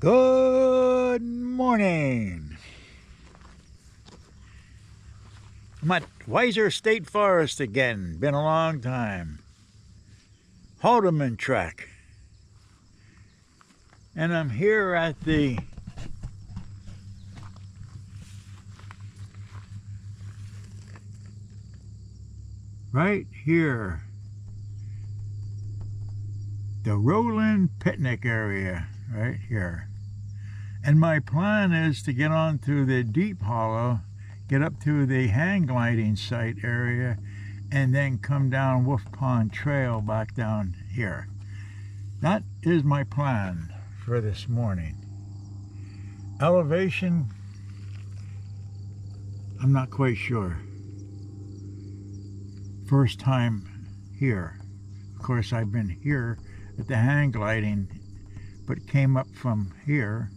Good morning. I'm at Weiser State Forest again. Been a long time. Haldeman Tract. And I'm here at the right here, the rolling picnic area right here. And my plan is to get on to the deep hollow, get up to the hang gliding site area, and then come down Wolf Pond Trail back down here. That is my plan for this morning. Elevation, I'm not quite sure. First time here. Of course, I've been here at the hang gliding, but came up from here,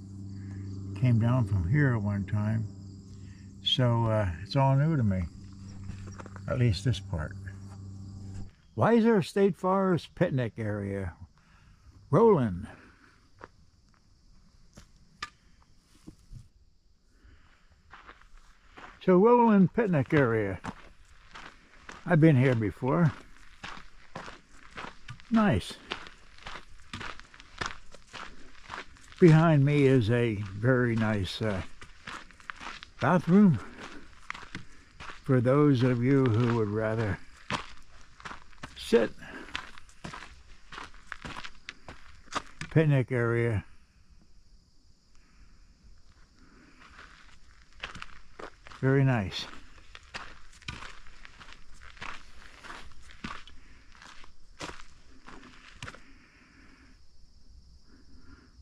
came down from here one time. So it's all new to me, at least this part. Weiser State Forest picnic area, rolling. So rolling picnic area. I've been here before. Nice. Behind me is a very nice bathroom for those of you who would rather sit. Picnic area. Very nice.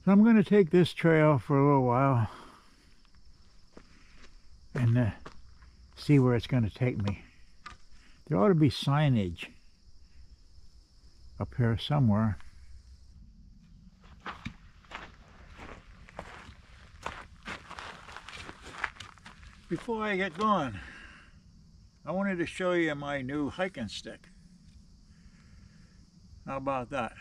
So I'm going to take this trail for a little while and see where it's going to take me. There ought to be signage up here somewhere. Before I get going, I wanted to show you my new hiking stick. How about that?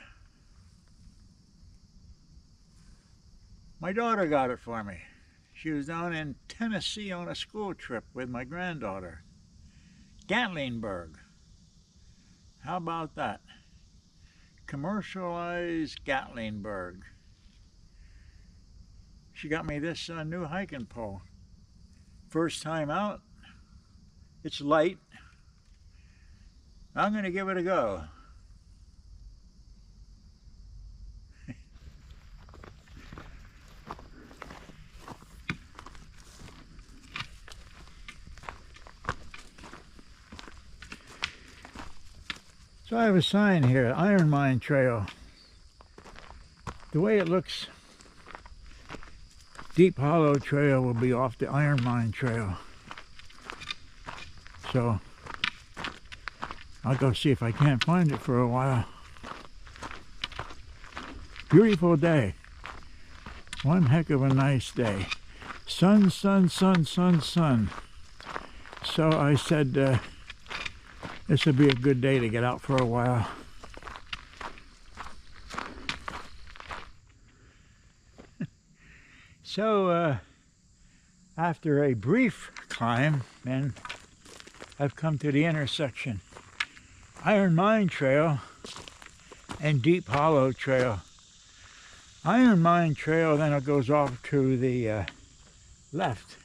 My daughter got it for me. She was down in Tennessee on a school trip with my granddaughter. Gatlinburg. How about that? Commercialized Gatlinburg. She got me this new hiking pole. First time out. It's light. I'm going to give it a go. So I have a sign here, Iron Mine Trail. The way it looks, Deep Hollow Trail will be off the Iron Mine Trail. So I'll go see if I can't find it for a while. Beautiful day. One heck of a nice day. Sun, sun, sun, sun, sun. So I said, this would be a good day to get out for a while. So, after a brief climb, and I've come to the intersection. Iron Mine Trail and Deep Hollow Trail. Iron Mine Trail, then it goes off to the left.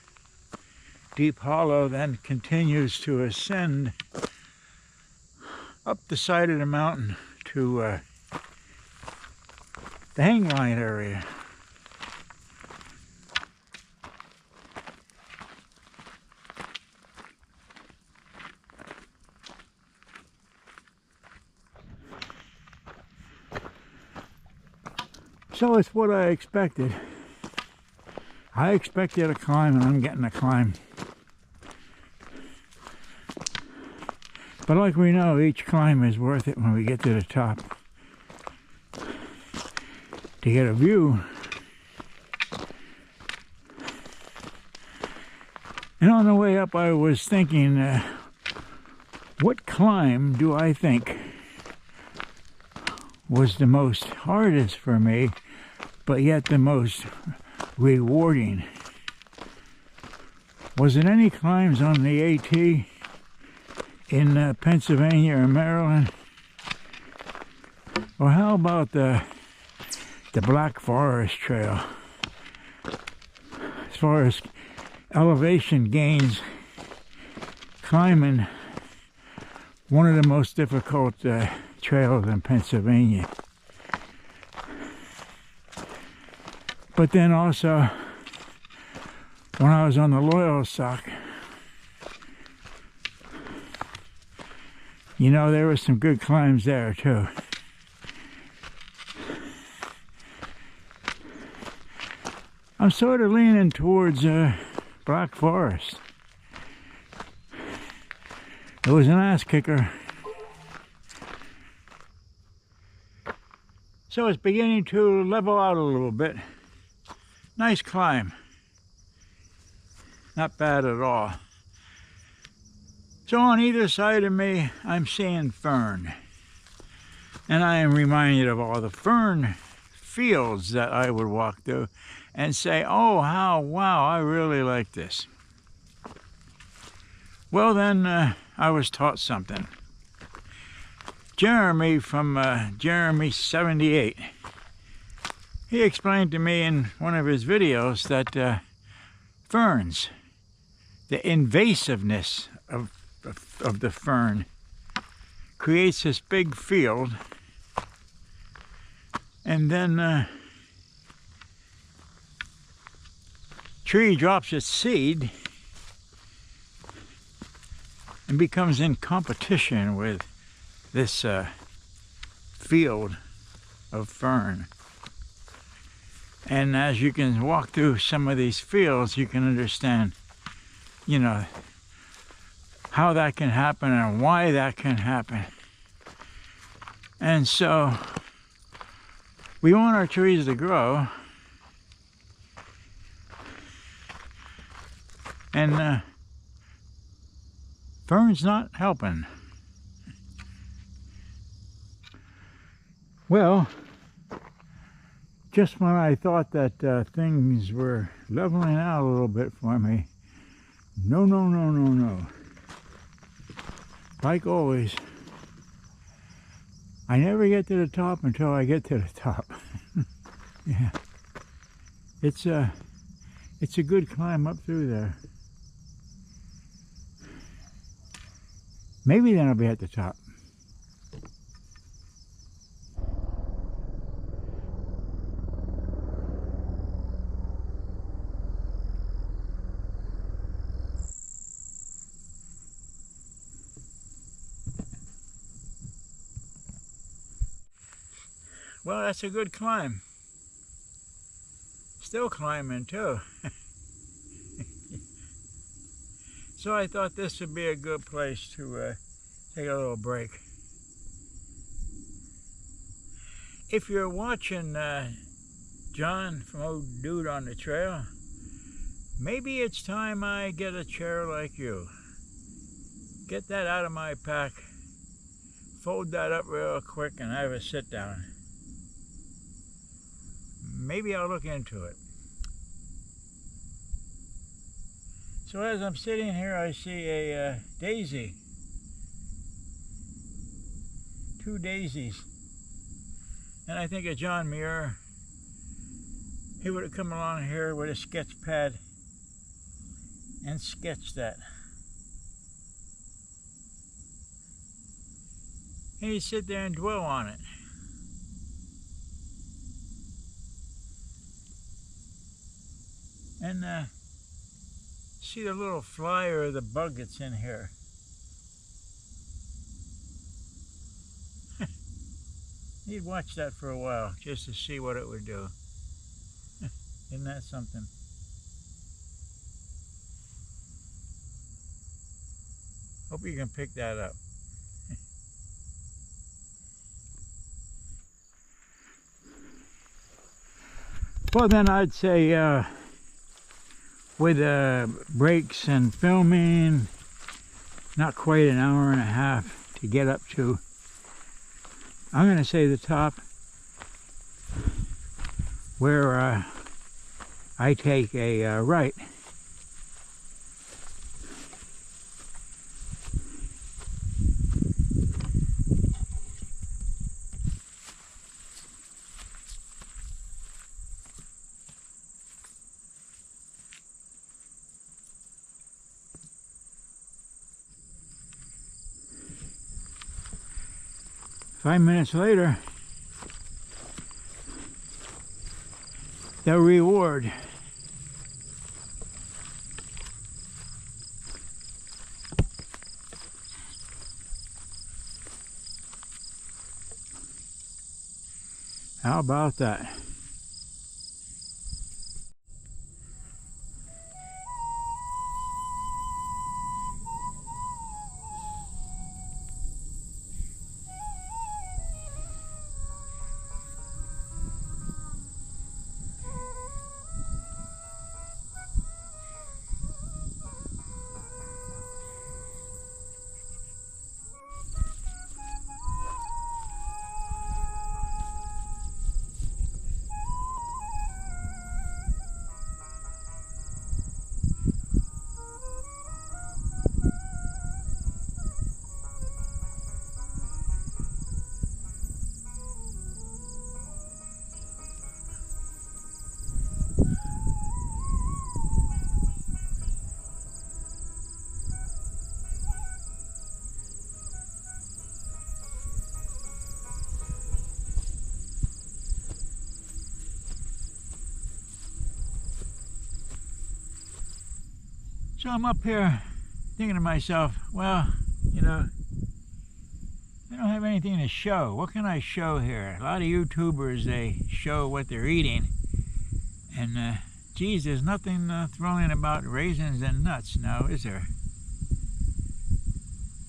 Deep Hollow then continues to ascend up the side of the mountain to the hang line area. So it's what I expected. I expected a climb and I'm getting a climb. But like we know, each climb is worth it when we get to the top. To get a view. And on the way up I was thinking, what climb do I think was the most hardest for me but yet the most rewarding. Was it any climbs on the AT in Pennsylvania or Maryland? Or how about the Black Forest Trail? As far as elevation gains, climbing one of the most difficult trails in Pennsylvania. But then also, when I was on the Loyalsock, you know, there were some good climbs there too. I'm sort of leaning towards Black Forest. It was an ass kicker. So it's beginning to level out a little bit. Nice climb. Not bad at all. So on either side of me, I'm seeing fern. And I am reminded of all the fern fields that I would walk through and say, oh, wow, I really like this. Well then, I was taught something. Jeremy from Jeremy 78, he explained to me in one of his videos that ferns, the invasiveness of the fern creates this big field, and then tree drops its seed and becomes in competition with this field of fern. And as you can walk through some of these fields, you can understand, you know, how that can happen and why that can happen. And so we want our trees to grow, and fern's not helping. Well, just when I thought that things were leveling out a little bit for me, no. Like always, I never get to the top until I get to the top. Yeah, it's a good climb up through there. Maybe then I'll be at the top. Well, that's a good climb. Still climbing too. So I thought this would be a good place to take a little break. If you're watching John from Old Dude on the Trail, maybe it's time I get a chair like you. Get that out of my pack, fold that up real quick, and have a sit down. Maybe I'll look into it. So as I'm sitting here, I see a daisy. 2 daisies. And I think of John Muir. He would have come along here with a sketch pad and sketched that. And he'd sit there and dwell on it. And see the little fly or the bug that's in here. He'd watch that for a while just to see what it would do. Isn't that something? Hope you can pick that up. Well, then I'd say with breaks and filming, not quite an hour and a half to get up to, I'm going to say the top where I take a right. Five minutes later, the reward. How about that? So I'm up here thinking to myself, well, you know, I don't have anything to show. What can I show here? A lot of YouTubers, they show what they're eating. And, geez, there's nothing thrown in about raisins and nuts now, is there?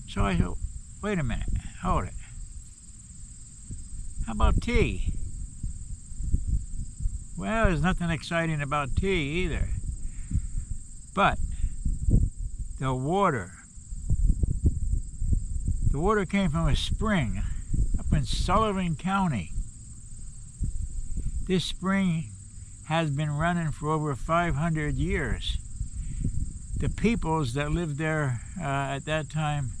So I thought, wait a minute, hold it. How about tea? Well, there's nothing exciting about tea either. But the water came from a spring up in Sullivan County. This spring has been running for over 500 years. The peoples that lived there at that time,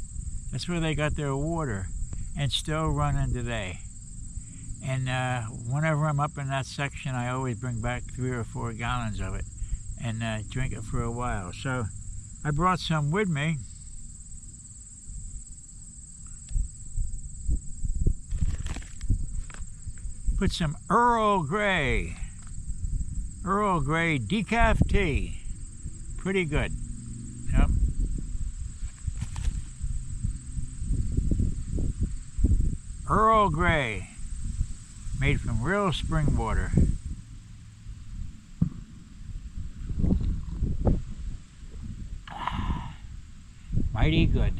that's where they got their water, and still running today. And whenever I'm up in that section, I always bring back 3 or 4 gallons of it and drink it for a while. So I brought some with me. Put some Earl Grey decaf tea. Pretty good. Yep. Earl Grey, made from real spring water. Mighty good.